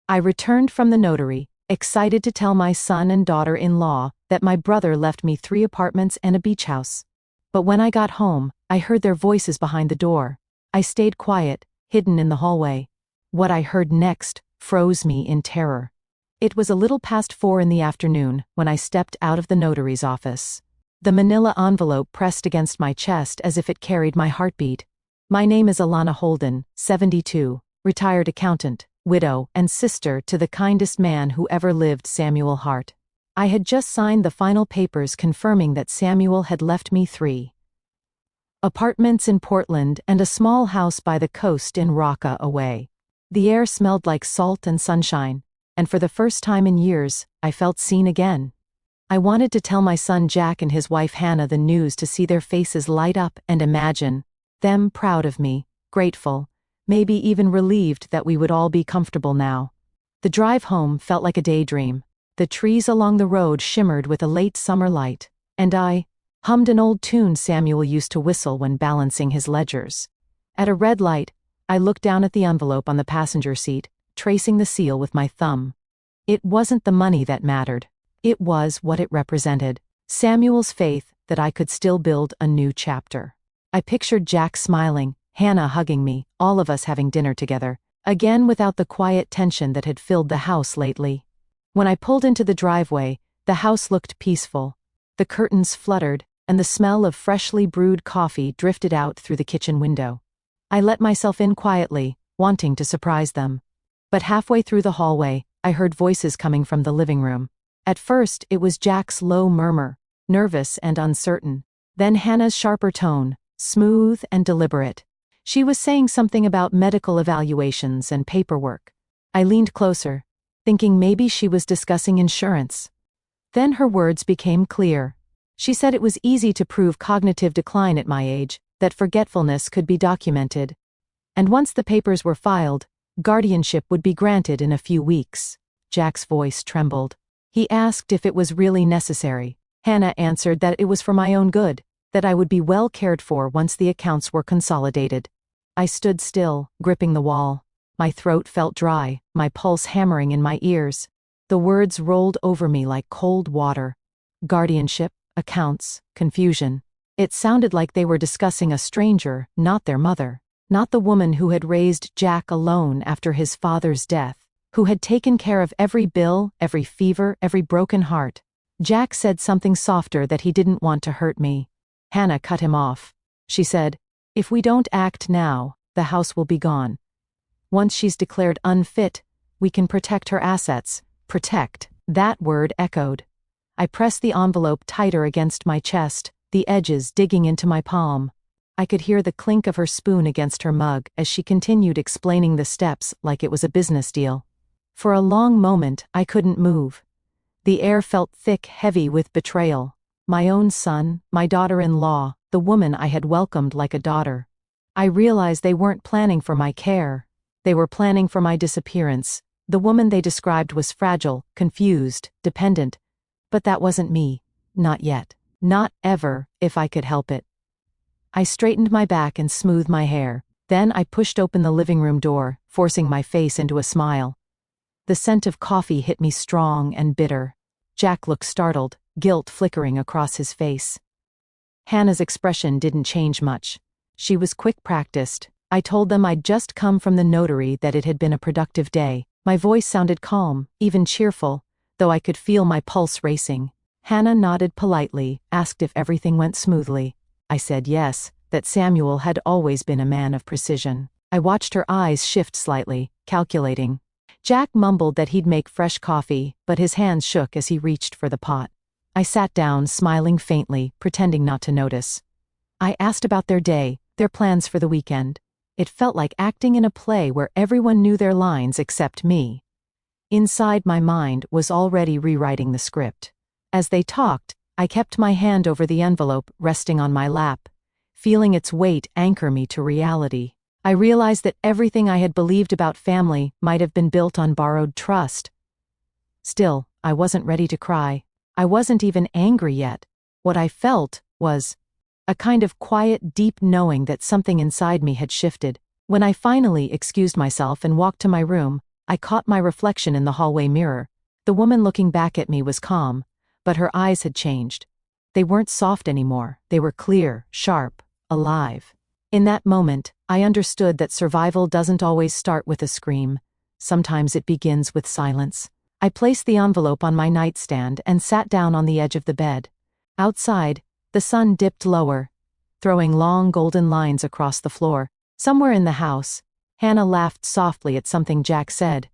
I returned from the notary, excited to tell my son and daughter-in-law that my brother left me 3 apartments and a beach house. But when I got home, I heard their voices behind the door. I stayed quiet, hidden in the hallway. What I heard next froze me in terror. It was a little past 4 in the afternoon when I stepped out of the notary's office. The manila envelope pressed against my chest as if it carried my heartbeat. My name is Alana Holden, 72, retired accountant, widow, and sister to the kindest man who ever lived, Samuel Hart. I had just signed the final papers confirming that Samuel had left me 3 apartments in Portland and a small house by the coast in Rockaway. The air smelled like salt and sunshine, and for the first time in years, I felt seen again. I wanted to tell my son Jack and his wife Hannah the news, to see their faces light up and imagine them proud of me, grateful, maybe even relieved that we would all be comfortable now. The drive home felt like a daydream. The trees along the road shimmered with a late summer light, and I hummed an old tune Samuel used to whistle when balancing his ledgers. At a red light, I looked down at the envelope on the passenger seat, tracing the seal with my thumb. It wasn't the money that mattered. It was what it represented. Samuel's faith that I could still build a new chapter. I pictured Jack smiling, Hannah hugging me, all of us having dinner together, again without the quiet tension that had filled the house lately. When I pulled into the driveway, the house looked peaceful. The curtains fluttered, and the smell of freshly brewed coffee drifted out through the kitchen window. I let myself in quietly, wanting to surprise them. But halfway through the hallway, I heard voices coming from the living room. At first, it was Jack's low murmur, nervous and uncertain. Then Hannah's sharper tone, smooth and deliberate. She was saying something about medical evaluations and paperwork. I leaned closer, thinking maybe she was discussing insurance. Then her words became clear. She said it was easy to prove cognitive decline at my age, that forgetfulness could be documented. And once the papers were filed, guardianship would be granted in a few weeks. Jack's voice trembled. He asked if it was really necessary. Hannah answered that it was for my own good, that I would be well cared for once the accounts were consolidated. I stood still, gripping the wall. My throat felt dry, my pulse hammering in my ears. The words rolled over me like cold water. Guardianship, accounts, confusion. It sounded like they were discussing a stranger, not their mother. Not the woman who had raised Jack alone after his father's death, who had taken care of every bill, every fever, every broken heart. Jack said something softer, that he didn't want to hurt me. Hannah cut him off. She said, "If we don't act now, the house will be gone. Once she's declared unfit, we can protect her assets." Protect. That word echoed. I pressed the envelope tighter against my chest, the edges digging into my palm. I could hear the clink of her spoon against her mug as she continued explaining the steps like it was a business deal. For a long moment, I couldn't move. The air felt thick, heavy with betrayal. My own son, my daughter-in-law, the woman I had welcomed like a daughter. I realized they weren't planning for my care. They were planning for my disappearance. The woman they described was fragile, confused, dependent. But that wasn't me. Not yet. Not ever, if I could help it. I straightened my back and smoothed my hair. Then I pushed open the living room door, forcing my face into a smile. The scent of coffee hit me strong and bitter. Jack looked startled, guilt flickering across his face. Hannah's expression didn't change much. She was quick-practiced. I told them I'd just come from the notary, that it had been a productive day. My voice sounded calm, even cheerful, though I could feel my pulse racing. Hannah nodded politely, asked if everything went smoothly. I said yes, that Samuel had always been a man of precision. I watched her eyes shift slightly, calculating. Jack mumbled that he'd make fresh coffee, but his hands shook as he reached for the pot. I sat down, smiling faintly, pretending not to notice. I asked about their day, their plans for the weekend. It felt like acting in a play where everyone knew their lines except me. Inside, my mind was already rewriting the script. As they talked, I kept my hand over the envelope, resting on my lap, feeling its weight anchor me to reality. I realized that everything I had believed about family might have been built on borrowed trust. Still, I wasn't ready to cry. I wasn't even angry yet. What I felt was a kind of quiet, deep knowing that something inside me had shifted. When I finally excused myself and walked to my room, I caught my reflection in the hallway mirror. The woman looking back at me was calm, but her eyes had changed. They weren't soft anymore, they were clear, sharp, alive. In that moment, I understood that survival doesn't always start with a scream. Sometimes it begins with silence. I placed the envelope on my nightstand and sat down on the edge of the bed. Outside, the sun dipped lower, throwing long golden lines across the floor. Somewhere in the house, Hannah laughed softly at something Jack said.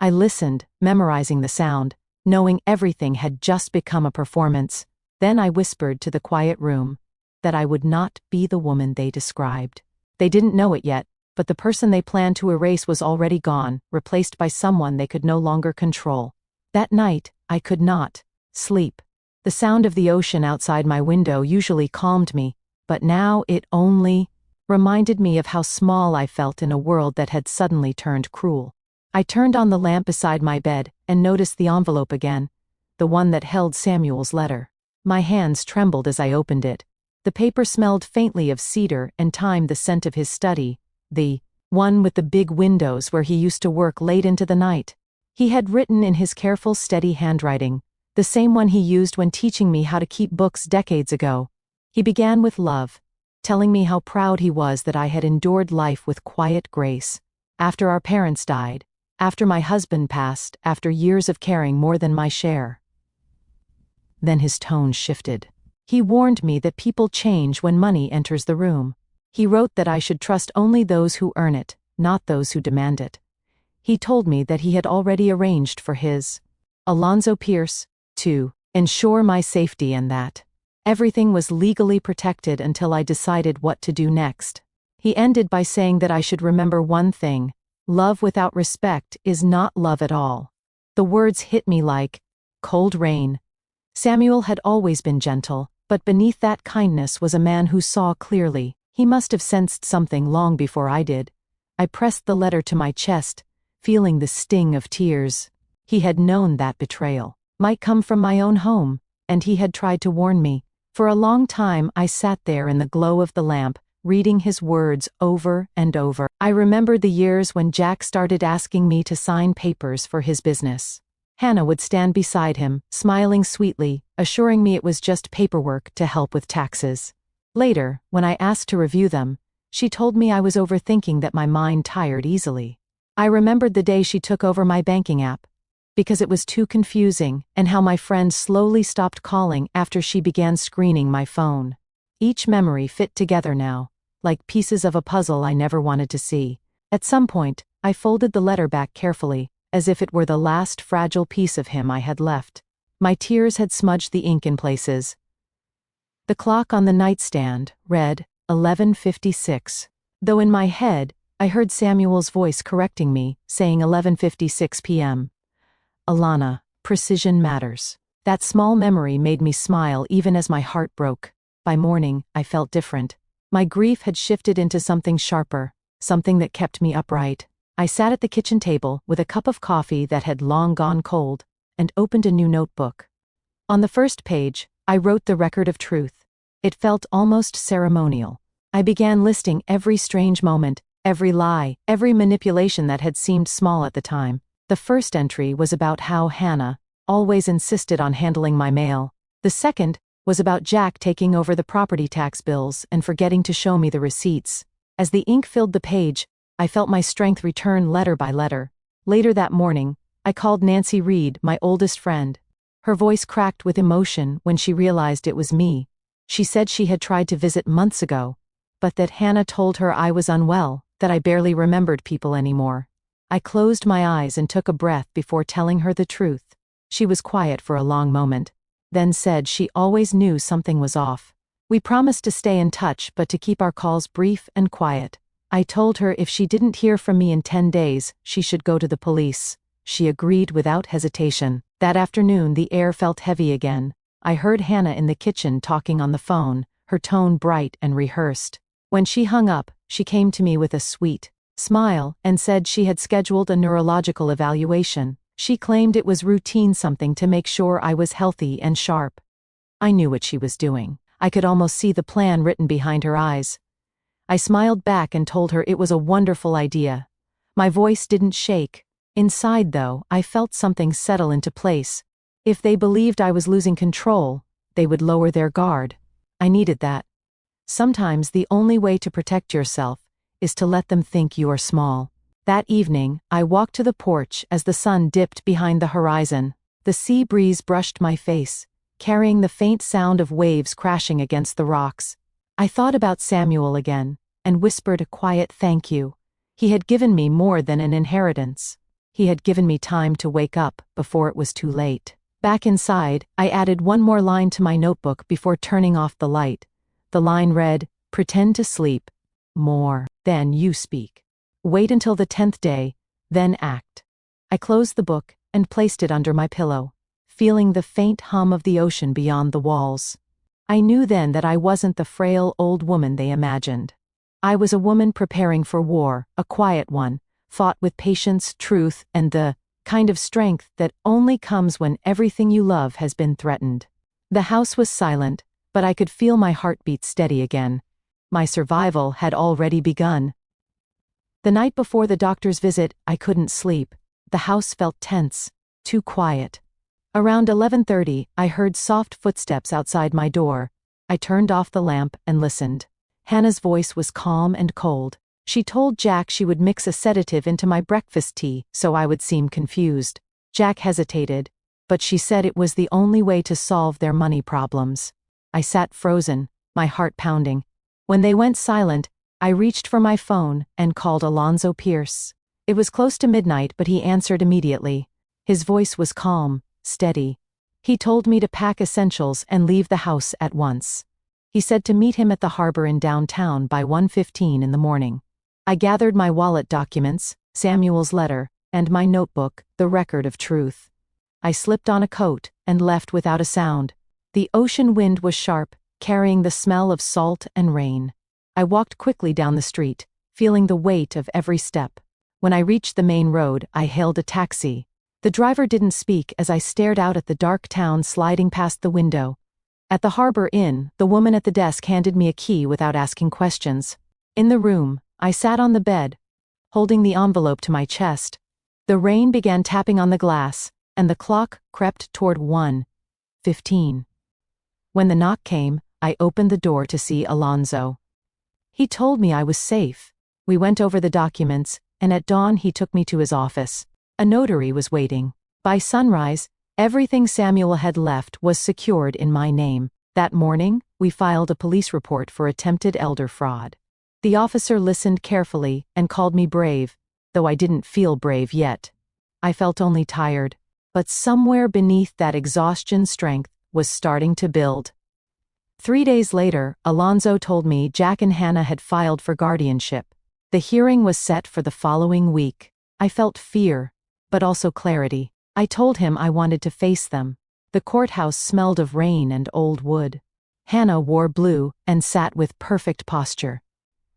I listened, memorizing the sound, knowing everything had just become a performance. Then I whispered to the quiet room that I would not be the woman they described. They didn't know it yet, but the person they planned to erase was already gone, replaced by someone they could no longer control. That night, I could not sleep. The sound of the ocean outside my window usually calmed me, but now it only reminded me of how small I felt in a world that had suddenly turned cruel. I turned on the lamp beside my bed and noticed the envelope again, the one that held Samuel's letter. My hands trembled as I opened it. The paper smelled faintly of cedar and thyme, the scent of his study, the one with the big windows where he used to work late into the night. He had written in his careful, steady handwriting, the same one he used when teaching me how to keep books decades ago. He began with love, telling me how proud he was that I had endured life with quiet grace. After our parents died, after my husband passed, after years of caring more than my share. Then his tone shifted. He warned me that people change when money enters the room. He wrote that I should trust only those who earn it, not those who demand it. He told me that he had already arranged for his Alonzo Pierce to ensure my safety and that everything was legally protected until I decided what to do next. He ended by saying that I should remember one thing: love without respect is not love at all. The words hit me like cold rain. Samuel had always been gentle, but beneath that kindness was a man who saw clearly. He must have sensed something long before I did. I pressed the letter to my chest, feeling the sting of tears. He had known that betrayal might come from my own home, and he had tried to warn me. For a long time I sat there in the glow of the lamp, reading his words over and over. I remembered the years when Jack started asking me to sign papers for his business. Hannah would stand beside him, smiling sweetly, assuring me it was just paperwork to help with taxes. Later, when I asked to review them, she told me I was overthinking, that my mind tired easily. I remembered the day she took over my banking app, because it was too confusing, and how my friend slowly stopped calling after she began screening my phone. Each memory fit together now, like pieces of a puzzle I never wanted to see. At some point, I folded the letter back carefully, as if it were the last fragile piece of him I had left. My tears had smudged the ink in places. The clock on the nightstand read 11:56, though in my head, I heard Samuel's voice correcting me, saying 11:56 p.m. Alana, precision matters. That small memory made me smile even as my heart broke. By morning, I felt different. My grief had shifted into something sharper, something that kept me upright. I sat at the kitchen table with a cup of coffee that had long gone cold, and opened a new notebook. On the first page, I wrote the record of truth. It felt almost ceremonial. I began listing every strange moment, every lie, every manipulation that had seemed small at the time. The first entry was about how Hannah always insisted on handling my mail. The second was about Jack taking over the property tax bills and forgetting to show me the receipts. As the ink filled the page, I felt my strength return letter by letter. Later that morning, I called Nancy Reed, my oldest friend. Her voice cracked with emotion when she realized it was me. She said she had tried to visit months ago, but that Hannah told her I was unwell, that I barely remembered people anymore. I closed my eyes and took a breath before telling her the truth. She was quiet for a long moment, then said she always knew something was off. We promised to stay in touch, but to keep our calls brief and quiet. I told her if she didn't hear from me in 10 days, she should go to the police. She agreed without hesitation. That afternoon the air felt heavy again. I heard Hannah in the kitchen talking on the phone, her tone bright and rehearsed. When she hung up, she came to me with a sweet smile and said she had scheduled a neurological evaluation. She claimed it was routine, something to make sure I was healthy and sharp. I knew what she was doing. I could almost see the plan written behind her eyes. I smiled back and told her it was a wonderful idea. My voice didn't shake. Inside, though, I felt something settle into place. If they believed I was losing control, they would lower their guard. I needed that. Sometimes the only way to protect yourself is to let them think you are small. That evening, I walked to the porch as the sun dipped behind the horizon. The sea breeze brushed my face, carrying the faint sound of waves crashing against the rocks. I thought about Samuel again, and whispered a quiet thank you. He had given me more than an inheritance. He had given me time to wake up before it was too late. Back inside, I added one more line to my notebook before turning off the light. The line read, "Pretend to sleep. More. Then you speak. Wait until the 10th day, then act." I closed the book and placed it under my pillow, feeling the faint hum of the ocean beyond the walls. I knew then that I wasn't the frail old woman they imagined. I was a woman preparing for war, a quiet one, fought with patience, truth, and the kind of strength that only comes when everything you love has been threatened. The house was silent, but I could feel my heartbeat steady again. My survival had already begun. The night before the doctor's visit, I couldn't sleep. The house felt tense, too quiet. Around 11:30, I heard soft footsteps outside my door. I turned off the lamp and listened. Hannah's voice was calm and cold. She told Jack she would mix a sedative into my breakfast tea so I would seem confused. Jack hesitated, but she said it was the only way to solve their money problems. I sat frozen, my heart pounding. When they went silent, I reached for my phone and called Alonzo Pierce. It was close to midnight, but he answered immediately. His voice was calm, steady. He told me to pack essentials and leave the house at once. He said to meet him at the harbor in downtown by 1:15 in the morning. I gathered my wallet documents, Samuel's letter, and my notebook, the record of truth. I slipped on a coat and left without a sound. The ocean wind was sharp, carrying the smell of salt and rain. I walked quickly down the street, feeling the weight of every step. When I reached the main road, I hailed a taxi. The driver didn't speak as I stared out at the dark town sliding past the window. At the Harbor Inn, the woman at the desk handed me a key without asking questions. In the room, I sat on the bed, holding the envelope to my chest. The rain began tapping on the glass, and the clock crept toward 1:15. When the knock came, I opened the door to see Alonzo. He told me I was safe. We went over the documents, and at dawn he took me to his office. A notary was waiting. By sunrise, everything Samuel had left was secured in my name. That morning, we filed a police report for attempted elder fraud. The officer listened carefully and called me brave, though I didn't feel brave yet. I felt only tired, but somewhere beneath that exhaustion strength was starting to build. 3 days later, Alonzo told me Jack and Hannah had filed for guardianship. The hearing was set for the following week. I felt fear, but also clarity. I told him I wanted to face them. The courthouse smelled of rain and old wood. Hannah wore blue and sat with perfect posture.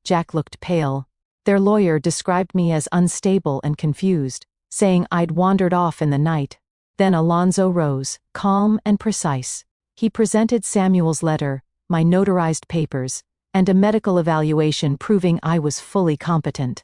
Jack looked pale. Their lawyer described me as unstable and confused, saying I'd wandered off in the night. Then Alonzo rose, calm and precise. He presented Samuel's letter, my notarized papers, and a medical evaluation proving I was fully competent.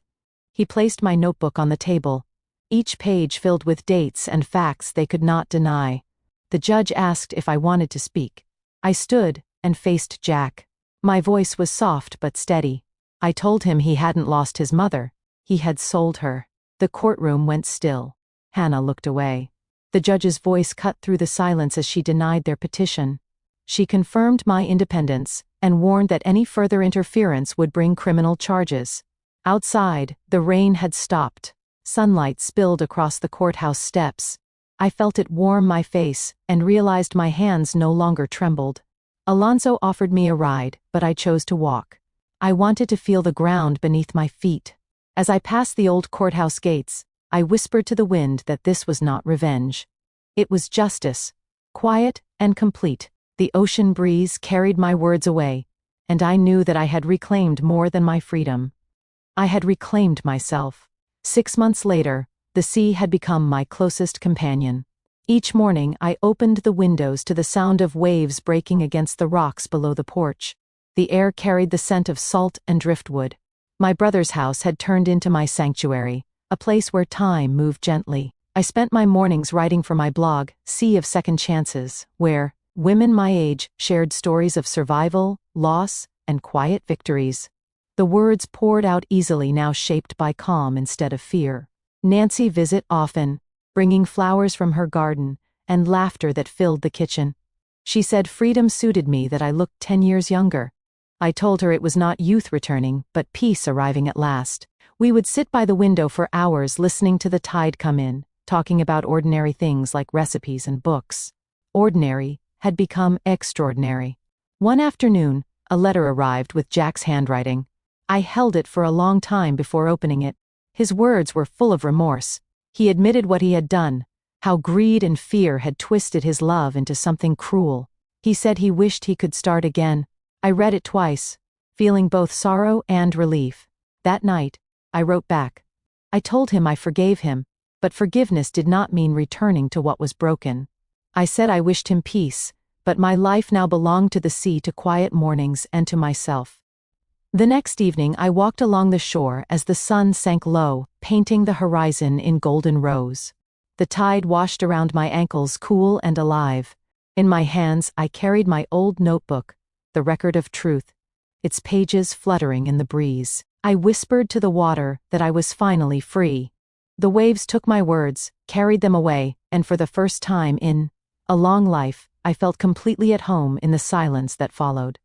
He placed my notebook on the table, each page filled with dates and facts they could not deny. The judge asked if I wanted to speak. I stood and faced Jack. My voice was soft but steady. I told him he hadn't lost his mother. He had sold her. The courtroom went still. Hannah looked away. The judge's voice cut through the silence as she denied their petition. She confirmed my independence and warned that any further interference would bring criminal charges. Outside, the rain had stopped. Sunlight spilled across the courthouse steps. I felt it warm my face and realized my hands no longer trembled. Alonzo offered me a ride, but I chose to walk. I wanted to feel the ground beneath my feet. As I passed the old courthouse gates, I whispered to the wind that this was not revenge. It was justice, quiet and complete. The ocean breeze carried my words away, and I knew that I had reclaimed more than my freedom. I had reclaimed myself. 6 months later, the sea had become my closest companion. Each morning I opened the windows to the sound of waves breaking against the rocks below the porch. The air carried the scent of salt and driftwood. My brother's house had turned into my sanctuary, a place where time moved gently. I spent my mornings writing for my blog, Sea of Second Chances, where women my age shared stories of survival, loss, and quiet victories. The words poured out easily, now shaped by calm instead of fear. Nancy visit often, bringing flowers from her garden and laughter that filled the kitchen. She said freedom suited me, that I looked 10 years younger. I told her it was not youth returning, but peace arriving at last. We would sit by the window for hours listening to the tide come in, talking about ordinary things like recipes and books. Ordinary had become extraordinary. One afternoon, a letter arrived with Jack's handwriting. I held it for a long time before opening it. His words were full of remorse. He admitted what he had done, how greed and fear had twisted his love into something cruel. He said he wished he could start again. I read it twice, feeling both sorrow and relief. That night, I wrote back. I told him I forgave him, but forgiveness did not mean returning to what was broken. I said I wished him peace, but my life now belonged to the sea, to quiet mornings, and to myself. The next evening I walked along the shore as the sun sank low, painting the horizon in golden rose. The tide washed around my ankles, cool and alive. In my hands I carried my old notebook, the record of truth, its pages fluttering in the breeze. I whispered to the water that I was finally free. The waves took my words, carried them away, and for the first time in a long life, I felt completely at home in the silence that followed.